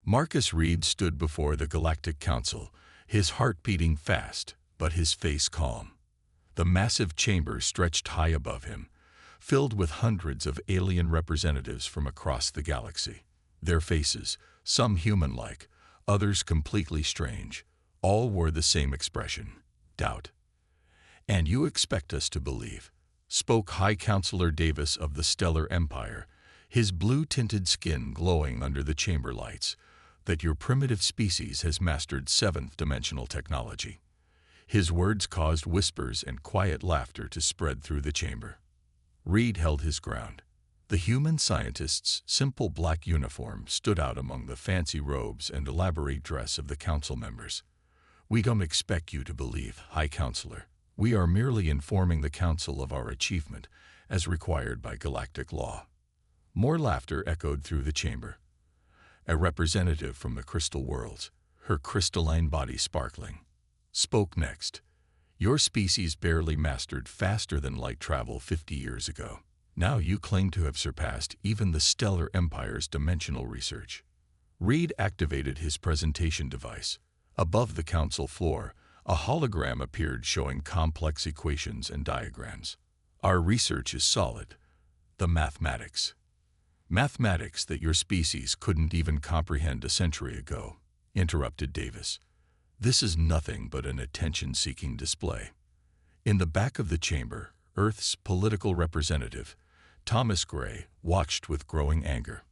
Marcus Reed stood before the Galactic Council, his heart beating fast, but his face calm. The massive chamber stretched high above him, filled with hundreds of alien representatives from across the galaxy. Their faces, some human-like, others completely strange, all wore the same expression: doubt. "And you expect us to believe," spoke High Counselor Davis of the Stellar Empire, his blue-tinted skin glowing under the chamber lights, "that your primitive species has mastered seventh-dimensional technology." His words caused whispers and quiet laughter to spread through the chamber. Reed held his ground. The human scientist's simple black uniform stood out among the fancy robes and elaborate dress of the council members. "We don't expect you to believe, High Counselor. We are merely informing the council of our achievement, as required by galactic law." More laughter echoed through the chamber. A representative from the crystal worlds, her crystalline body sparkling, spoke next. "Your species barely mastered faster than light travel 50 years ago. Now you claim to have surpassed even the Stellar Empire's dimensional research." Reed activated his presentation device. Above the council floor, a hologram appeared showing complex equations and diagrams. "Our research is solid. The mathematics. Mathematics that your species couldn't even comprehend a century ago," interrupted Davis. "This is nothing but an attention-seeking display." In the back of the chamber, Earth's political representative, Thomas Gray, watched with growing anger.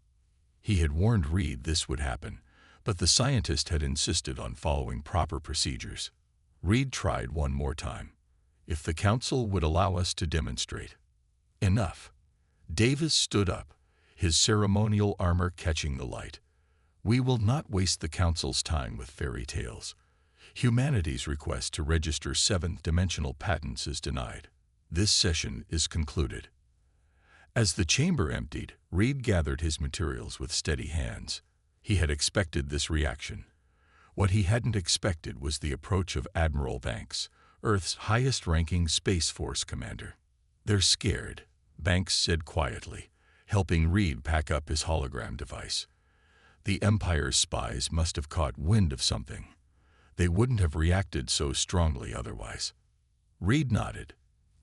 He had warned Reed this would happen, but the scientist had insisted on following proper procedures. Reed tried one more time. "If the council would allow us to demonstrate." "Enough." Davis stood up, his ceremonial armor catching the light. "We will not waste the council's time with fairy tales. Humanity's request to register seventh-dimensional patents is denied. This session is concluded." As the chamber emptied, Reed gathered his materials with steady hands. He had expected this reaction. What he hadn't expected was the approach of Admiral Banks, Earth's highest-ranking Space Force commander. "They're scared," Banks said quietly, helping Reed pack up his hologram device. "The Empire's spies must have caught wind of something. They wouldn't have reacted so strongly otherwise." Reed nodded.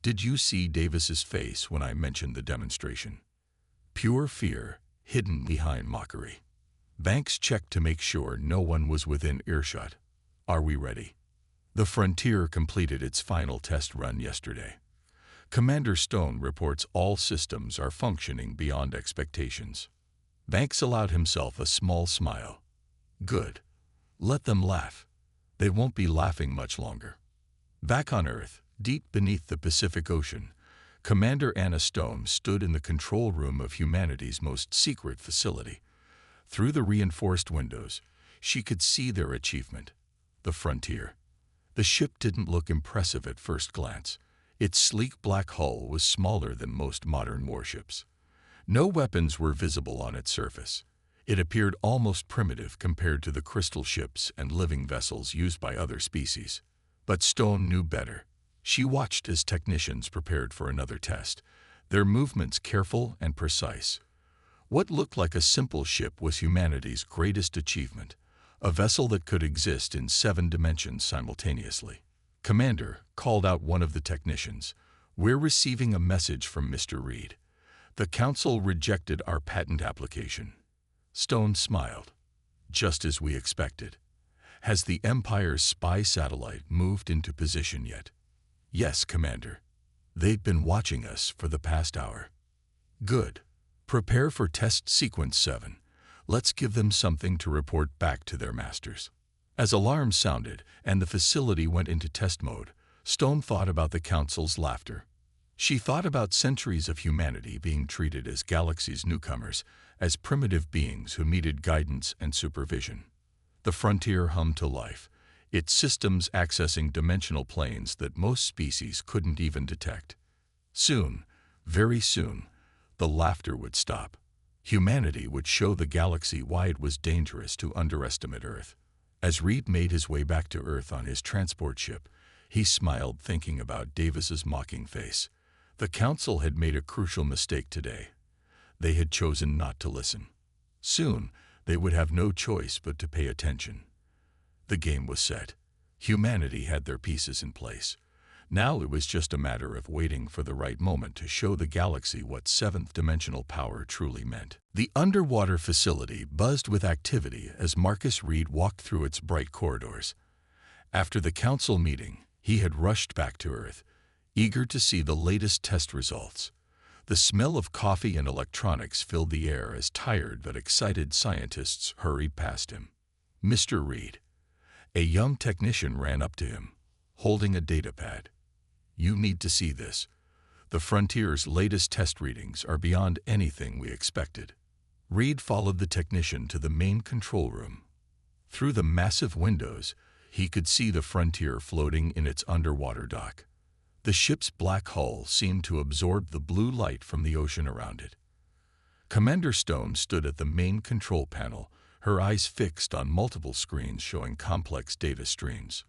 "Did you see Davis's face when I mentioned the demonstration? Pure fear, hidden behind mockery." Banks checked to make sure no one was within earshot. "Are we ready?" The Frontier completed its final test run yesterday. Commander Stone reports all systems are functioning beyond expectations. Banks allowed himself a small smile. "Good. Let them laugh. They won't be laughing much longer." Back on Earth, deep beneath the Pacific Ocean, Commander Anna Stone stood in the control room of humanity's most secret facility. Through the reinforced windows, she could see their achievement, the Frontier. The ship didn't look impressive at first glance. Its sleek black hull was smaller than most modern warships. No weapons were visible on its surface. It appeared almost primitive compared to the crystal ships and living vessels used by other species. But Stone knew better. She watched as technicians prepared for another test, their movements careful and precise. What looked like a simple ship was humanity's greatest achievement, a vessel that could exist in 7 dimensions simultaneously. "Commander," called out one of the technicians, "we're receiving a message from Mr. Reed. The council rejected our patent application." Stone smiled. "Just as we expected. Has the Empire's spy satellite moved into position yet?" "Yes, Commander. They've been watching us for the past hour." "Good. Prepare for test sequence 7. Let's give them something to report back to their masters." As alarms sounded and the facility went into test mode, Stone thought about the council's laughter. She thought about centuries of humanity being treated as galaxy's newcomers, as primitive beings who needed guidance and supervision. The Frontier hummed to life, its systems accessing dimensional planes that most species couldn't even detect. Soon, very soon, the laughter would stop. Humanity would show the galaxy why it was dangerous to underestimate Earth. As Reed made his way back to Earth on his transport ship, he smiled thinking about Davis's mocking face. The council had made a crucial mistake today. They had chosen not to listen. Soon, They would have no choice but to pay attention. The game was set. Humanity had their pieces in place. Now it was just a matter of waiting for the right moment to show the galaxy what seventh-dimensional power truly meant. The underwater facility buzzed with activity as Marcus Reed walked through its bright corridors. After the council meeting, he had rushed back to Earth, eager to see the latest test results. The smell of coffee and electronics filled the air as tired but excited scientists hurried past him. Mr. Reed. A young technician ran up to him, holding a datapad. You need to see this. The Frontier's latest test readings are beyond anything we expected. Reed followed the technician to the main control room. Through the massive windows, he could see the Frontier floating in its underwater dock. The ship's black hull seemed to absorb the blue light from the ocean around it. Commander Stone stood at the main control panel, her eyes fixed on multiple screens showing complex data streams.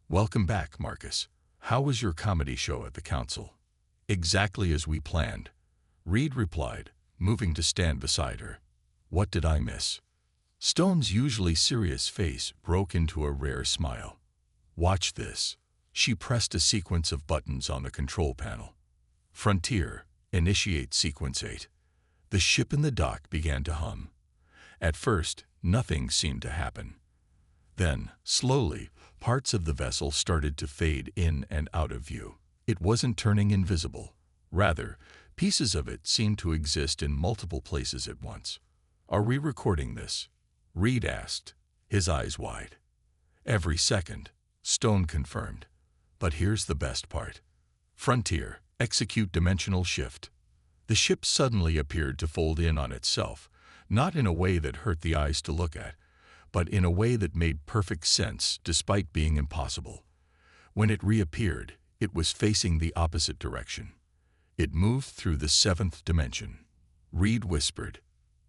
Welcome back, Marcus. How was your comedy show at the council? Exactly as we planned, Reed replied, moving to stand beside her. What did I miss? Stone's usually serious face broke into a rare smile. Watch this. She pressed a sequence of buttons on the control panel. Frontier, initiate sequence 8. The ship in the dock began to hum. At first, nothing seemed to happen. Then, slowly, parts of the vessel started to fade in and out of view. It wasn't turning invisible. Rather, pieces of it seemed to exist in multiple places at once. Are we recording this? Reed asked, his eyes wide. Every second, Stone confirmed. But here's the best part. Frontier, execute dimensional shift. The ship suddenly appeared to fold in on itself, not in a way that hurt the eyes to look at, but in a way that made perfect sense despite being impossible. When it reappeared, it was facing the opposite direction. It moved through the seventh dimension. Reed whispered,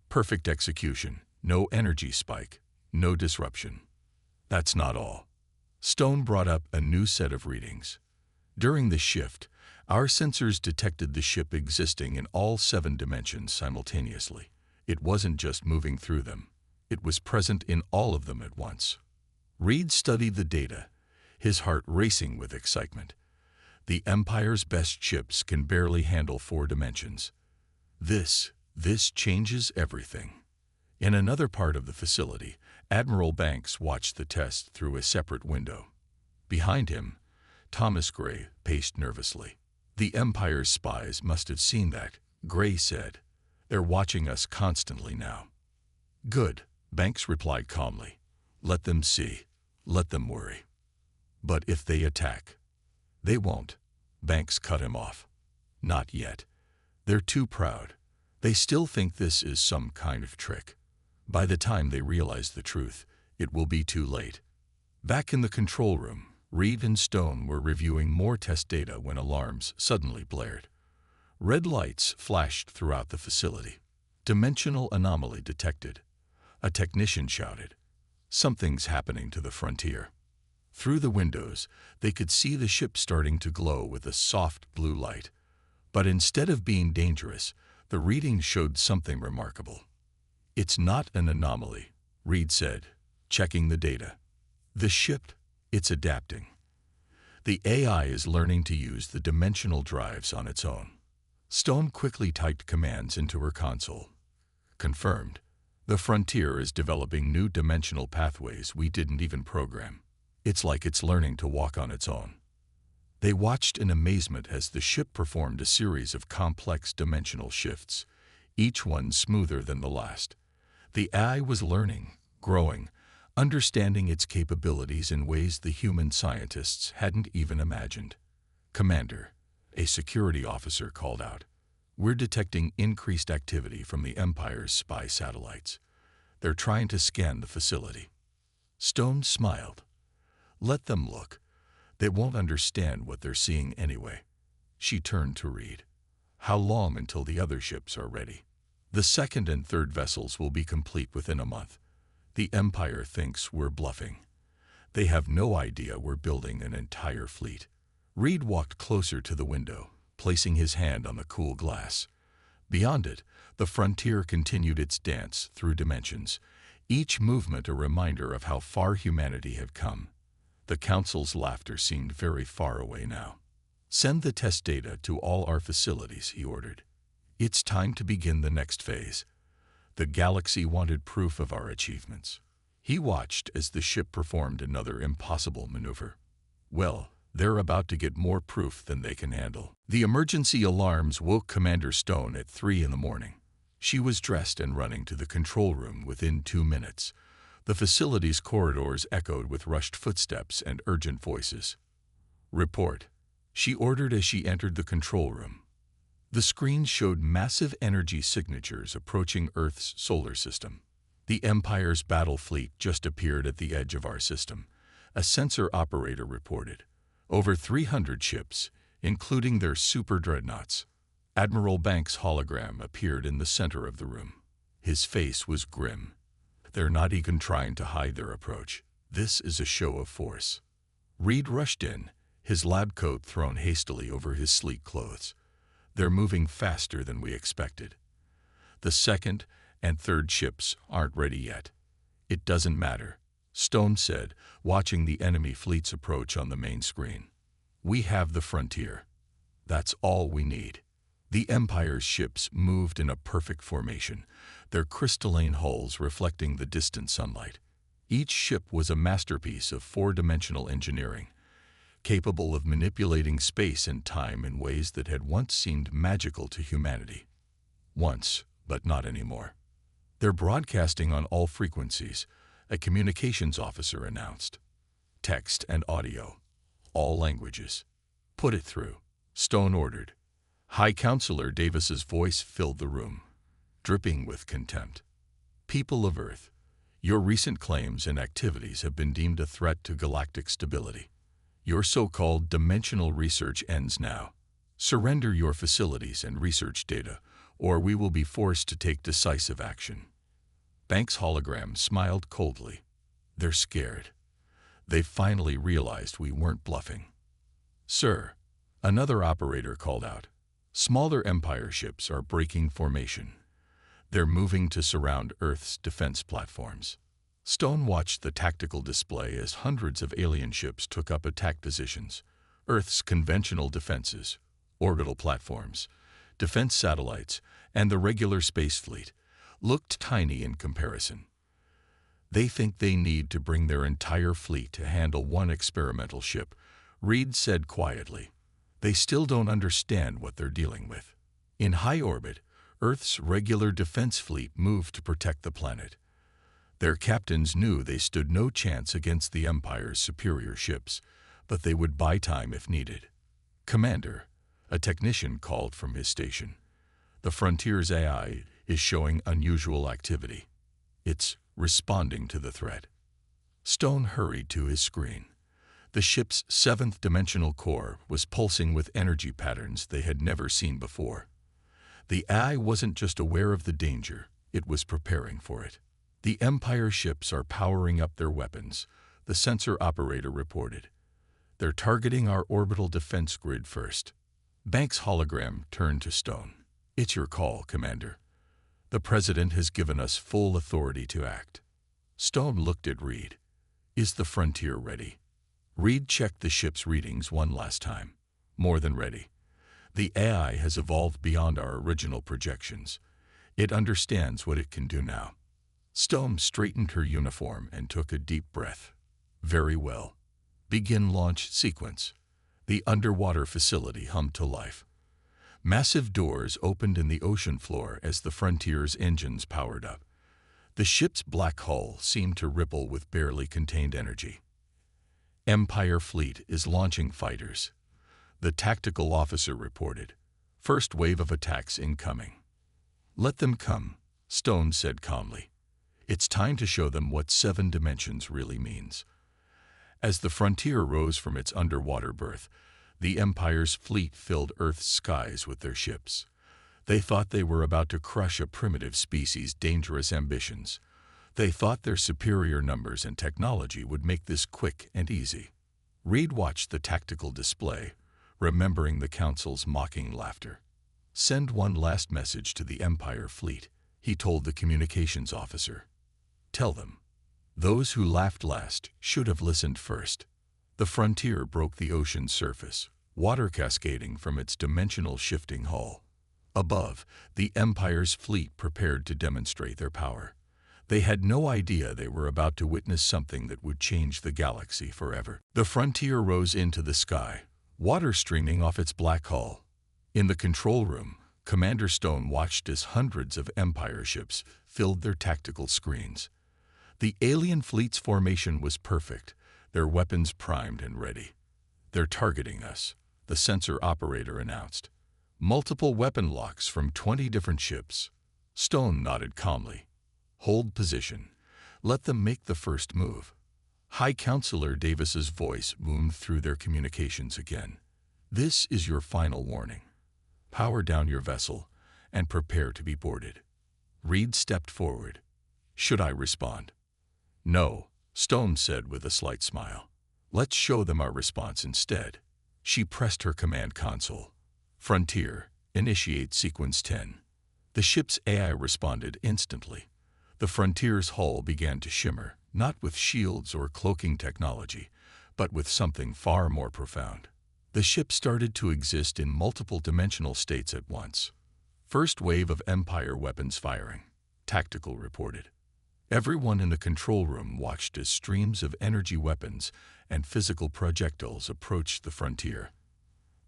perfect execution, no energy spike, no disruption. That's not all. Stone brought up a new set of readings. During the shift, our sensors detected the ship existing in all 7 dimensions simultaneously. It wasn't just moving through them. It was present in all of them at once. Reed studied the data, his heart racing with excitement. The Empire's best ships can barely handle 4 dimensions. This changes everything. In another part of the facility, Admiral Banks watched the test through a separate window. Behind him, Thomas Gray paced nervously. The Empire's spies must have seen that, Gray said. They're watching us constantly now. Good, Banks replied calmly. Let them see. Let them worry. But if they attack? They won't. Banks cut him off. Not yet. They're too proud. They still think this is some kind of trick. By the time they realize the truth, it will be too late. Back in the control room, Reed and Stone were reviewing more test data when alarms suddenly blared. Red lights flashed throughout the facility. Dimensional anomaly detected. A technician shouted, "Something's happening to the Frontier." Through the windows, they could see the ship starting to glow with a soft blue light. But instead of being dangerous, the readings showed something remarkable. It's not an anomaly, Reed said, checking the data. The ship, it's adapting. The AI is learning to use the dimensional drives on its own. Stone quickly typed commands into her console. Confirmed. The Frontier is developing new dimensional pathways we didn't even program. It's like it's learning to walk on its own. They watched in amazement as the ship performed a series of complex dimensional shifts, each one smoother than the last. The AI was learning, growing, understanding its capabilities in ways the human scientists hadn't even imagined. Commander, a security officer called out, "We're detecting increased activity from the Empire's spy satellites. They're trying to scan the facility." Stone smiled. Let them look. They won't understand what they're seeing anyway. She turned to Reed. How long until the other ships are ready? The second and third vessels will be complete within a month. The Empire thinks we're bluffing. They have no idea we're building an entire fleet. Reed walked closer to the window, placing his hand on the cool glass. Beyond it, the Frontier continued its dance through dimensions, each movement a reminder of how far humanity had come. The Council's laughter seemed very far away now. "Send the test data to all our facilities," he ordered. "It's time to begin the next phase." The galaxy wanted proof of our achievements. He watched as the ship performed another impossible maneuver. Well, they're about to get more proof than they can handle. The emergency alarms woke Commander Stone at 3 in the morning. She was dressed and running to the control room within 2 minutes. The facility's corridors echoed with rushed footsteps and urgent voices. "Report," she ordered as she entered the control room. The screen showed massive energy signatures approaching Earth's solar system. "The Empire's battle fleet just appeared at the edge of our system," a sensor operator reported. "Over 300 ships, including their super dreadnoughts." Admiral Banks' hologram appeared in the center of the room. His face was grim. "They're not even trying to hide their approach. This is a show of force." Reed rushed in, his lab coat thrown hastily over his sleek clothes. "They're moving faster than we expected. The second and third ships aren't ready yet." "It doesn't matter," Stone said, watching the enemy fleet's approach on the main screen. "We have the frontier. That's all we need." The Empire's ships moved in a perfect formation, their crystalline hulls reflecting the distant sunlight. Each ship was a masterpiece of four-dimensional engineering, capable of manipulating space and time in ways that had once seemed magical to humanity. Once, but not anymore. "They're broadcasting on all frequencies," a communications officer announced. "Text and audio. All languages. Put it through," Stone ordered. High Counselor Davis's voice filled the room, dripping with contempt. "People of Earth, your recent claims and activities have been deemed a threat to galactic stability. Your so-called dimensional research ends now. Surrender your facilities and research data, or we will be forced to take decisive action." Banks' hologram smiled coldly. "They're scared. They finally realized we weren't bluffing." "Sir," another operator called out, "smaller Empire ships are breaking formation. They're moving to surround Earth's defense platforms." Stone watched the tactical display as hundreds of alien ships took up attack positions. Earth's conventional defenses, orbital platforms, defense satellites, and the regular space fleet looked tiny in comparison. "They think they need to bring their entire fleet to handle one experimental ship," Reed said quietly. "They still don't understand what they're dealing with." In high orbit, Earth's regular defense fleet moved to protect the planet. Their captains knew they stood no chance against the Empire's superior ships, but they would buy time if needed. "Commander," a technician called from his station, "the Frontier's AI is showing unusual activity. It's responding to the threat." Stone hurried to his screen. The ship's seventh dimensional core was pulsing with energy patterns they had never seen before. The AI wasn't just aware of the danger, it was preparing for it. "The Empire ships are powering up their weapons," the sensor operator reported. "They're targeting our orbital defense grid first." Banks' hologram turned to Stone. "It's your call, Commander. The President has given us full authority to act." Stone looked at Reed. "Is the Frontier ready?" Reed checked the ship's readings one last time. "More than ready. The AI has evolved beyond our original projections. It understands what it can do now." Stone straightened her uniform and took a deep breath. "Very well. Begin launch sequence." The underwater facility hummed to life. Massive doors opened in the ocean floor as the Frontier's engines powered up. The ship's black hull seemed to ripple with barely contained energy. "Empire fleet is launching fighters," the tactical officer reported. "First wave of attacks incoming." "Let them come," Stone said calmly. "It's time to show them what 7 dimensions really means." As the Frontier rose from its underwater berth, the Empire's fleet filled Earth's skies with their ships. They thought they were about to crush a primitive species' dangerous ambitions. They thought their superior numbers and technology would make this quick and easy. Reed watched the tactical display, remembering the Council's mocking laughter. "Send one last message to the Empire fleet," he told the communications officer. Tell them. Those who laughed last should have listened first. The Frontier broke the ocean's surface, water cascading from its dimensional shifting hull. Above, the Empire's fleet prepared to demonstrate their power. They had no idea they were about to witness something that would change the galaxy forever. The Frontier rose into the sky, water streaming off its black hull. In the control room, Commander Stone watched as hundreds of Empire ships filled their tactical screens. The alien fleet's formation was perfect, their weapons primed and ready. "They're targeting us," the sensor operator announced. "Multiple weapon locks from 20 different ships." Stone nodded calmly. "Hold position. Let them make the first move." High Counselor Davis's voice boomed through their communications again. "This is your final warning. Power down your vessel and prepare to be boarded." Reed stepped forward. "Should I respond?" "No," Stone said with a slight smile. "Let's show them our response instead." She pressed her command console. "Frontier, initiate sequence 10. The ship's AI responded instantly. The Frontier's hull began to shimmer, not with shields or cloaking technology, but with something far more profound. The ship started to exist in multiple dimensional states at once. "First wave of Empire weapons firing," Tactical reported. Everyone in the control room watched as streams of energy weapons and physical projectiles approached the Frontier.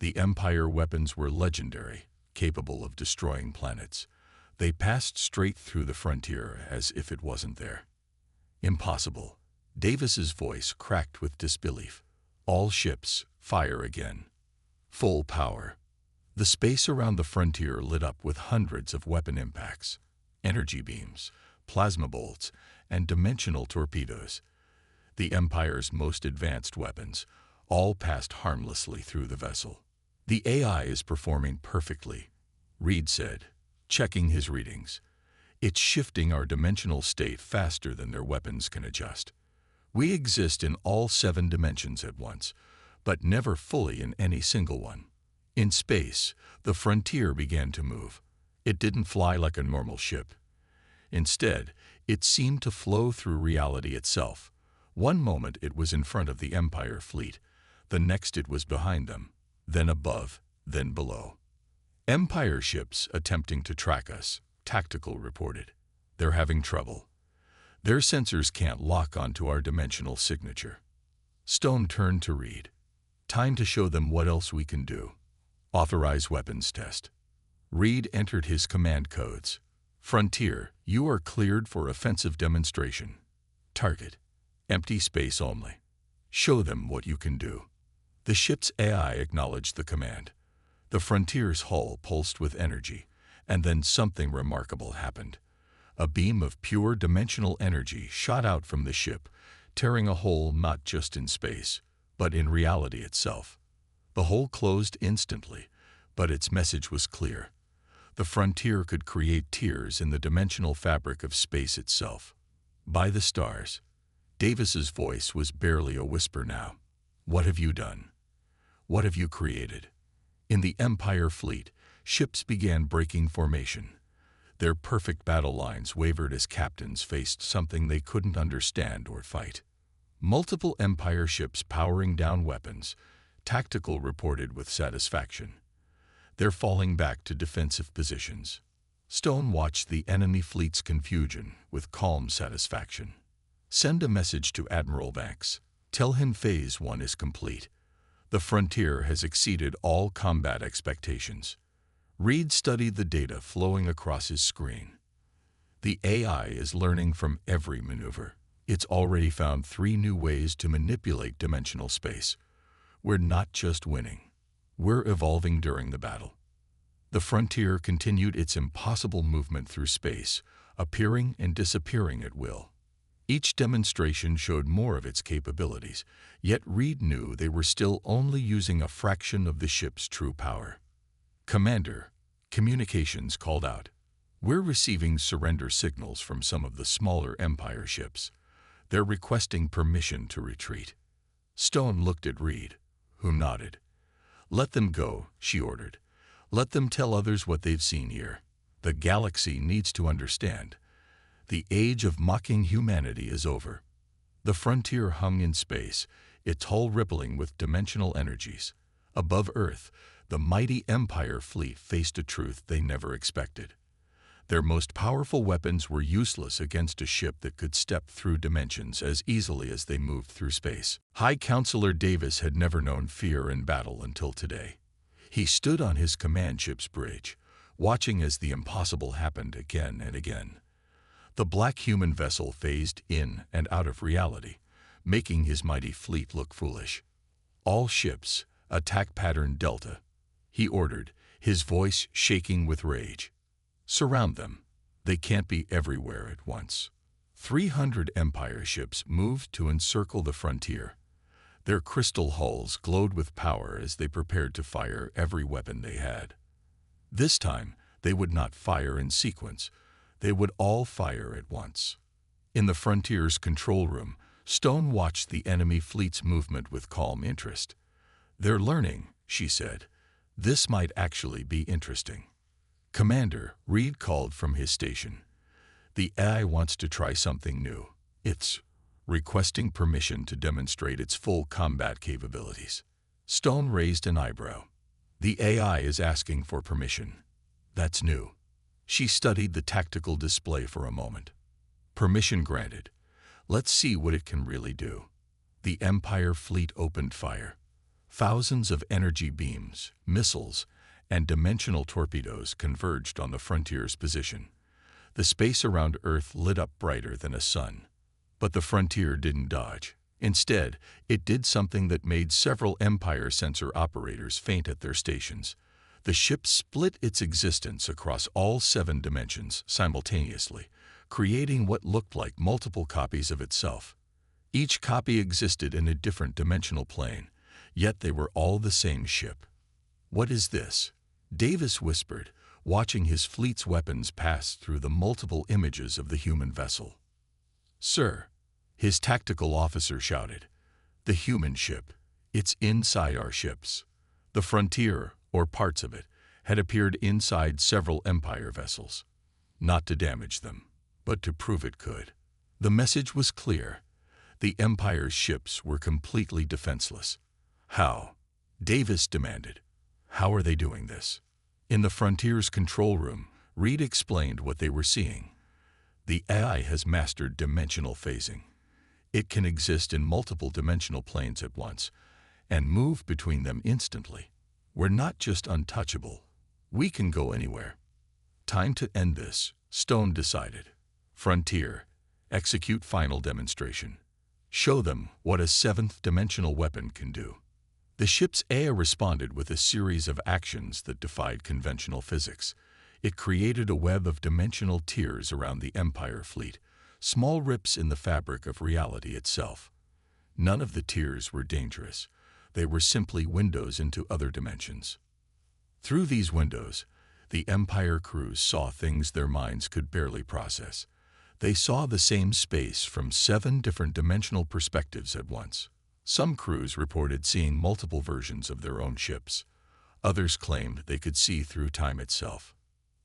The Empire weapons were legendary, capable of destroying planets. They passed straight through the Frontier as if it wasn't there. "Impossible." Davis's voice cracked with disbelief. "All ships, fire again. Full power." The space around the Frontier lit up with hundreds of weapon impacts, energy beams, plasma bolts, and dimensional torpedoes. The Empire's most advanced weapons, all passed harmlessly through the vessel. "The AI is performing perfectly," Reed said, checking his readings. "It's shifting our dimensional state faster than their weapons can adjust. We exist in all 7 dimensions at once, but never fully in any single one." In space, the Frontier began to move. It didn't fly like a normal ship. Instead, it seemed to flow through reality itself. One moment it was in front of the Empire fleet, the next it was behind them, then above, then below. "Empire ships attempting to track us," Tactical reported. "They're having trouble. Their sensors can't lock onto our dimensional signature." Stone turned to Reed. "Time to show them what else we can do. Authorize weapons test." Reed entered his command codes. "Frontier, you are cleared for offensive demonstration. Target, empty space only. Show them what you can do." The ship's AI acknowledged the command. The Frontier's hull pulsed with energy, and then something remarkable happened. A beam of pure dimensional energy shot out from the ship, tearing a hole not just in space, but in reality itself. The hole closed instantly, but its message was clear. The Frontier could create tears in the dimensional fabric of space itself. "By the stars." Davis's voice was barely a whisper now. "What have you done? What have you created?" In the Empire fleet, ships began breaking formation. Their perfect battle lines wavered as captains faced something they couldn't understand or fight. Multiple Empire ships powering down weapons, Tactical reported with satisfaction. "They're falling back to defensive positions." Stone watched the enemy fleet's confusion with calm satisfaction. "Send a message to Admiral Banks. Tell him Phase 1 is complete. The Frontier has exceeded all combat expectations." Reed studied the data flowing across his screen. "The AI is learning from every maneuver. It's already found 3 new ways to manipulate dimensional space. We're not just winning. We're evolving during the battle." The Frontier continued its impossible movement through space, appearing and disappearing at will. Each demonstration showed more of its capabilities, yet Reed knew they were still only using a fraction of the ship's true power. "Commander," communications called out. "We're receiving surrender signals from some of the smaller Empire ships. They're requesting permission to retreat." Stone looked at Reed, who nodded. "Let them go," she ordered. "Let them tell others what they've seen here. The galaxy needs to understand. The age of mocking humanity is over. The frontier hung in space, its hull rippling with dimensional energies. Above Earth, the mighty Empire fleet faced a truth they never expected. Their most powerful weapons were useless against a ship that could step through dimensions as easily as they moved through space. High Counselor Davis had never known fear in battle until today. He stood on his command ship's bridge, watching as the impossible happened again and again. The black human vessel phased in and out of reality, making his mighty fleet look foolish. "All ships, attack pattern Delta," he ordered, his voice shaking with rage. "Surround them. They can't be everywhere at once." 300 Empire ships moved to encircle the frontier. Their crystal hulls glowed with power as they prepared to fire every weapon they had. This time, they would not fire in sequence. They would all fire at once. In the frontier's control room, Stone watched the enemy fleet's movement with calm interest. "They're learning," she said. "This might actually be interesting." "Commander," Reed called from his station. "The AI wants to try something new. It's requesting permission to demonstrate its full combat capabilities." Stone raised an eyebrow. "The AI is asking for permission. That's new." She studied the tactical display for a moment. "Permission granted. Let's see what it can really do." The Empire fleet opened fire. Thousands of energy beams, missiles, and dimensional torpedoes converged on the frontier's position. The space around Earth lit up brighter than a sun. But the frontier didn't dodge. Instead, it did something that made several Empire sensor operators faint at their stations. The ship split its existence across all 7 dimensions simultaneously, creating what looked like multiple copies of itself. Each copy existed in a different dimensional plane, yet they were all the same ship. "What is this?" Davis whispered, watching his fleet's weapons pass through the multiple images of the human vessel. "Sir," his tactical officer shouted, "the human ship. It's inside our ships." The frontier, or parts of it, had appeared inside several Empire vessels. Not to damage them, but to prove it could. The message was clear. The Empire's ships were completely defenseless. "How?" Davis demanded. "How are they doing this?" In the Frontier's control room, Reed explained what they were seeing. "The AI has mastered dimensional phasing. It can exist in multiple dimensional planes at once and move between them instantly. We're not just untouchable. We can go anywhere." "Time to end this," Stone decided. "Frontier, execute final demonstration. Show them what a 7th dimensional weapon can do." The ship's AI responded with a series of actions that defied conventional physics. It created a web of dimensional tiers around the Empire fleet, small rips in the fabric of reality itself. None of the tiers were dangerous. They were simply windows into other dimensions. Through these windows, the Empire crews saw things their minds could barely process. They saw the same space from 7 different dimensional perspectives at once. Some crews reported seeing multiple versions of their own ships. Others claimed they could see through time itself.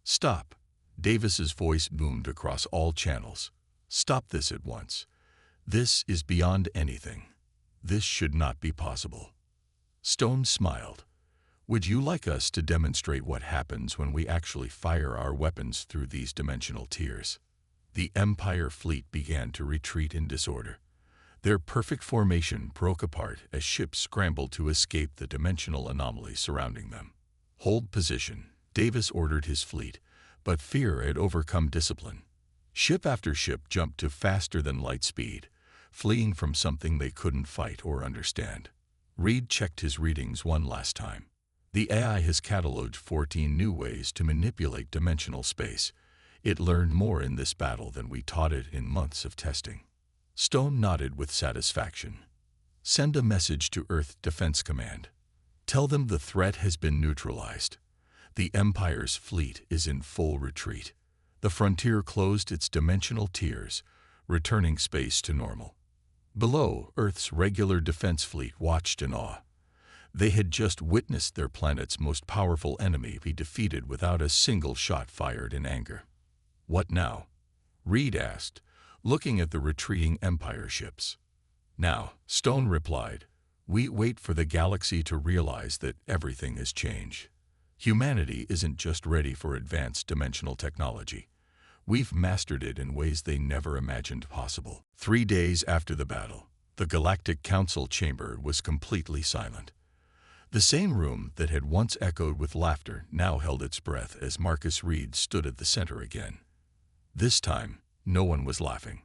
"Stop!" Davis's voice boomed across all channels. "Stop this at once. This is beyond anything. This should not be possible." Stone smiled. "Would you like us to demonstrate what happens when we actually fire our weapons through these dimensional tiers?" The Empire fleet began to retreat in disorder. Their perfect formation broke apart as ships scrambled to escape the dimensional anomaly surrounding them. "Hold position," Davis ordered his fleet, but fear had overcome discipline. Ship after ship jumped to faster-than-light speed, fleeing from something they couldn't fight or understand. Reed checked his readings one last time. "The AI has cataloged 14 new ways to manipulate dimensional space. It learned more in this battle than we taught it in months of testing." Stone nodded with satisfaction. "Send a message to Earth Defense Command. Tell them the threat has been neutralized. The Empire's fleet is in full retreat." The Frontier closed its dimensional tiers, returning space to normal. Below, Earth's regular defense fleet watched in awe. They had just witnessed their planet's most powerful enemy be defeated without a single shot fired in anger. "What now?" Reed asked, looking at the retreating Empire ships. Now, Stone replied, we wait for the galaxy to realize that everything has changed. Humanity isn't just ready for advanced dimensional technology. We've mastered it in ways they never imagined possible. 3 days after the battle, the Galactic Council chamber was completely silent. The same room that had once echoed with laughter now held its breath as Marcus Reed stood at the center again. This time, no one was laughing.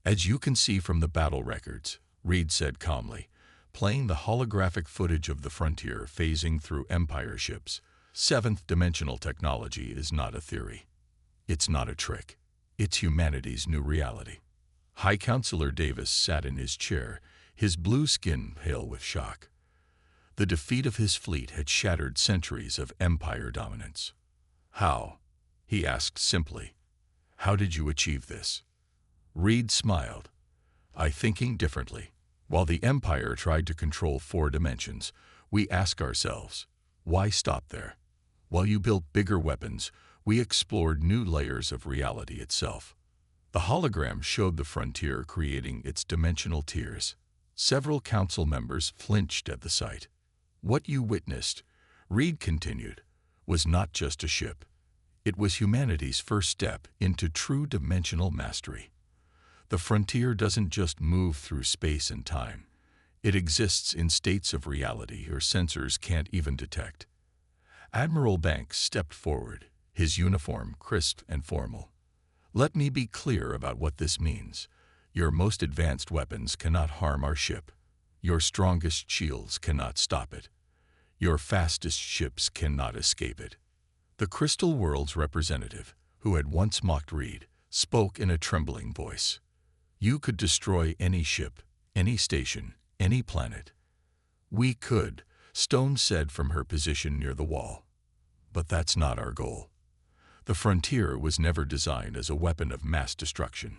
As you can see from the battle records, Reed said calmly, playing the holographic footage of the frontier phasing through Empire ships, seventh-dimensional technology is not a theory. It's not a trick. It's humanity's new reality. High Counselor Davis sat in his chair, his blue skin pale with shock. The defeat of his fleet had shattered centuries of Empire dominance. How? He asked simply. How did you achieve this? Reed smiled. I thinking differently. While the Empire tried to control 4 dimensions, we ask ourselves, why stop there? While you built bigger weapons, we explored new layers of reality itself. The hologram showed the frontier creating its dimensional tiers. Several council members flinched at the sight. What you witnessed, Reed continued, was not just a ship. It was humanity's first step into true dimensional mastery. The frontier doesn't just move through space and time. It exists in states of reality your sensors can't even detect. Admiral Banks stepped forward, his uniform crisp and formal. Let me be clear about what this means. Your most advanced weapons cannot harm our ship. Your strongest shields cannot stop it. Your fastest ships cannot escape it. The Crystal World's representative, who had once mocked Reed, spoke in a trembling voice. You could destroy any ship, any station, any planet. We could, Stone said from her position near the wall. But that's not our goal. The frontier was never designed as a weapon of mass destruction.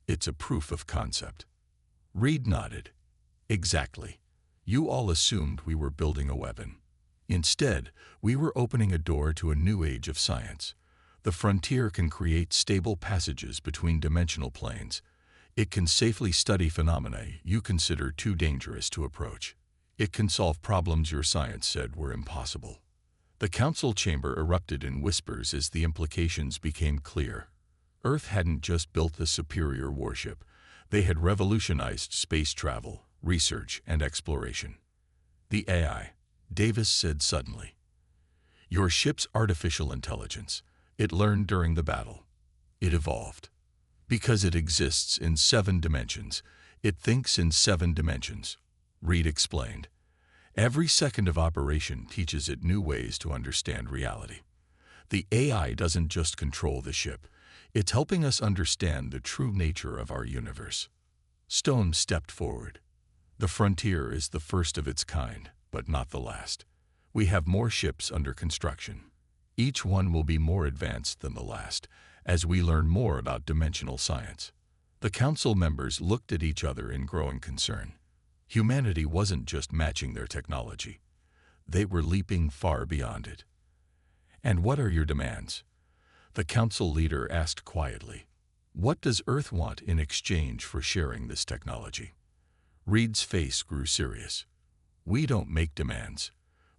It's a proof of concept. Reed nodded. Exactly. You all assumed we were building a weapon. Instead, we were opening a door to a new age of science. The frontier can create stable passages between dimensional planes. It can safely study phenomena you consider too dangerous to approach. It can solve problems your science said were impossible. The council chamber erupted in whispers as the implications became clear. Earth hadn't just built a superior warship. They had revolutionized space travel, research, and exploration. The AI, Davis said suddenly. Your ship's artificial intelligence. It learned during the battle. It evolved. Because it exists in 7 dimensions, it thinks in 7 dimensions, Reed explained. Every second of operation teaches it new ways to understand reality. The AI doesn't just control the ship. It's helping us understand the true nature of our universe. Stone stepped forward. The frontier is the first of its kind, but not the last. We have more ships under construction. Each one will be more advanced than the last, as we learn more about dimensional science. The council members looked at each other in growing concern. Humanity wasn't just matching their technology. They were leaping far beyond it. And what are your demands? The council leader asked quietly. What does Earth want in exchange for sharing this technology? Reed's face grew serious. We don't make demands.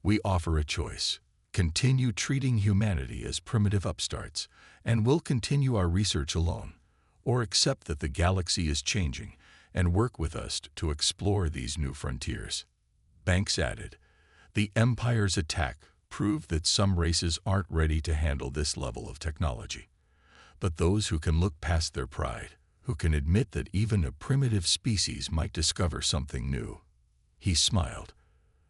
We offer a choice. Continue treating humanity as primitive upstarts, and we'll continue our research alone, or accept that the galaxy is changing and work with us to explore these new frontiers. Banks added, the Empire's attack proved that some races aren't ready to handle this level of technology. But those who can look past their pride, who can admit that even a primitive species might discover something new. He smiled.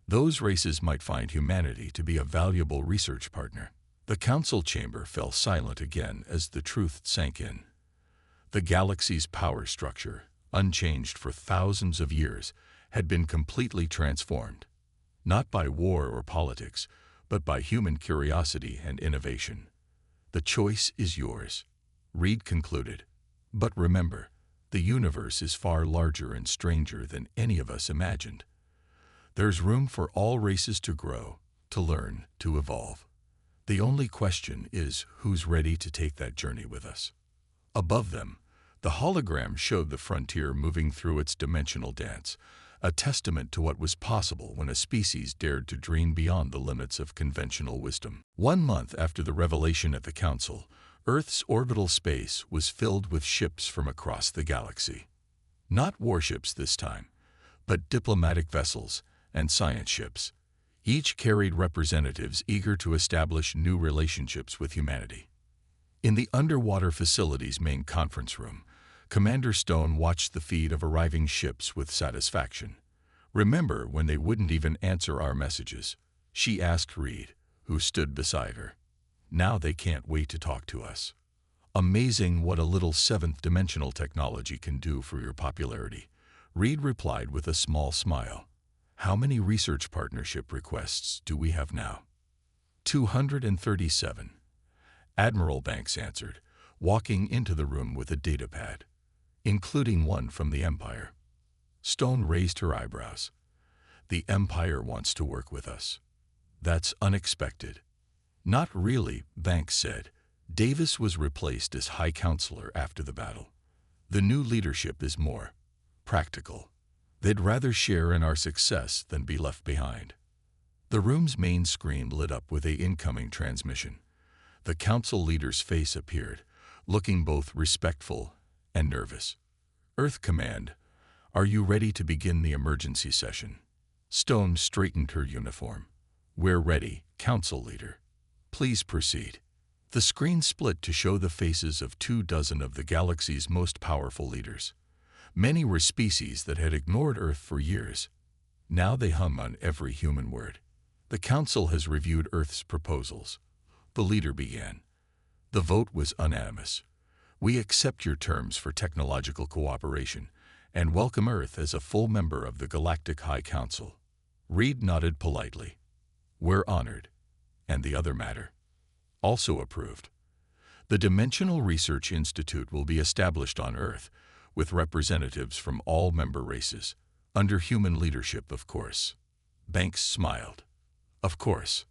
Those races might find humanity to be a valuable research partner. The council chamber fell silent again as the truth sank in. The galaxy's power structure, unchanged for thousands of years, had been completely transformed. Not by war or politics, but by human curiosity and innovation. The choice is yours, Reed concluded. But remember, the universe is far larger and stranger than any of us imagined. There's room for all races to grow, to learn, to evolve. The only question is who's ready to take that journey with us. Above them, the hologram showed the frontier moving through its dimensional dance, a testament to what was possible when a species dared to dream beyond the limits of conventional wisdom. 1 month after the revelation at the Council, Earth's orbital space was filled with ships from across the galaxy. Not warships this time, but diplomatic vessels and science ships. Each carried representatives eager to establish new relationships with humanity. In the underwater facility's main conference room, Commander Stone watched the feed of arriving ships with satisfaction. "Remember when they wouldn't even answer our messages?" she asked Reed, who stood beside her. "Now they can't wait to talk to us." "Amazing what a little seventh-dimensional technology can do for your popularity," Reed replied with a small smile. "How many research partnership requests do we have now?" 237. Admiral Banks answered, walking into the room with a datapad, including one from the Empire. Stone raised her eyebrows. "The Empire wants to work with us. That's unexpected." "Not really," Banks said. "Davis was replaced as High Counselor after the battle. The new leadership is more practical. They'd rather share in our success than be left behind." The room's main screen lit up with an incoming transmission. The council leader's face appeared, looking both respectful and nervous. "Earth Command, are you ready to begin the emergency session?" Stone straightened her uniform. "We're ready, Council Leader. Please proceed." The screen split to show the faces of 24 of the galaxy's most powerful leaders. Many were species that had ignored Earth for years. Now they hung on every human word. "The Council has reviewed Earth's proposals," the leader began. "The vote was unanimous. We accept your terms for technological cooperation and welcome Earth as a full member of the Galactic High Council." Reed nodded politely. "We're honored. And the other matter?" "Also approved. The Dimensional Research Institute will be established on Earth, with representatives from all member races, under human leadership, of course." Banks smiled. "Of course."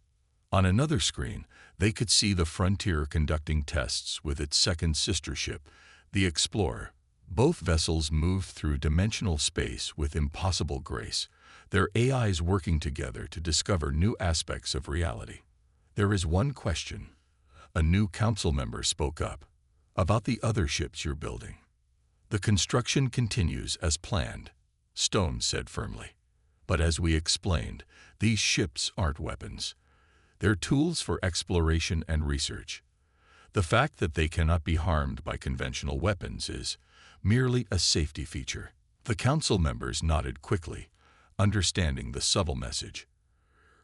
On another screen, they could see the Frontier conducting tests with its second sister ship, the Explorer. Both vessels moved through dimensional space with impossible grace, their AIs working together to discover new aspects of reality. "There is one question," a new council member spoke up, "about the other ships you're building." "The construction continues as planned," Stone said firmly. "But as we explained, these ships aren't weapons. They're tools for exploration and research. The fact that they cannot be harmed by conventional weapons is merely a safety feature." The council members nodded quickly, understanding the subtle message.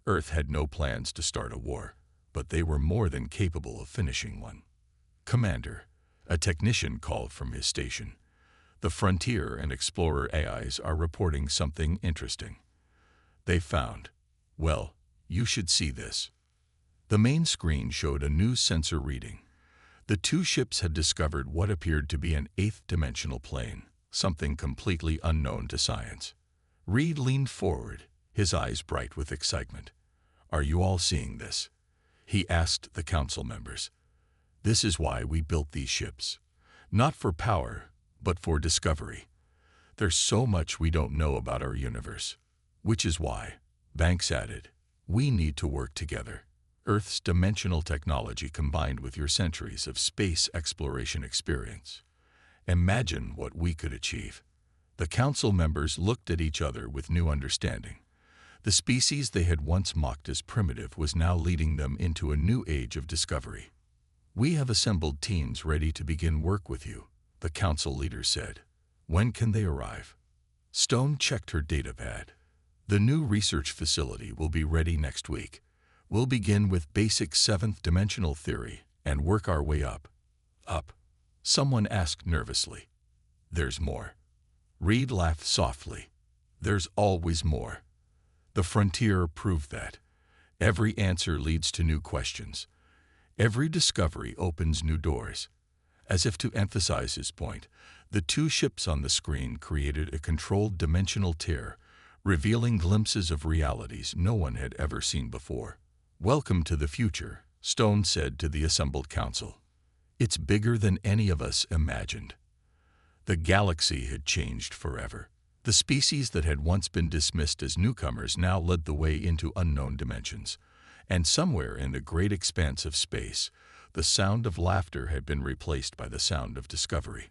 Earth had no plans to start a war, but they were more than capable of finishing one. "Commander," a technician called from his station, "the Frontier and Explorer AIs are reporting something interesting. They found, well, you should see this." The main screen showed a new sensor reading. The two ships had discovered what appeared to be an eighth-dimensional plane, something completely unknown to science. Reed leaned forward, his eyes bright with excitement. "Are you all seeing this?" he asked the council members. "This is why we built these ships. Not for power, but for discovery. There's so much we don't know about our universe. Which is why," Banks added, "we need to work together. Earth's dimensional technology combined with your centuries of space exploration experience. Imagine what we could achieve." The council members looked at each other with new understanding. The species they had once mocked as primitive was now leading them into a new age of discovery. "We have assembled teams ready to begin work with you," the council leader said. "When can they arrive?" Stone checked her datapad. "The new research facility will be ready next week. We'll begin with basic seventh-dimensional theory and work our way up." "Up?" someone asked nervously. "There's more." Reed laughed softly. "There's always more. The Frontier proved that. Every answer leads to new questions. Every discovery opens new doors." As if to emphasize his point, the two ships on the screen created a controlled dimensional tear, revealing glimpses of realities no one had ever seen before. "Welcome to the future," Stone said to the assembled council. It's bigger than any of us imagined. The galaxy had changed forever. The species that had once been dismissed as newcomers now led the way into unknown dimensions. And somewhere in the great expanse of space, the sound of laughter had been replaced by the sound of discovery.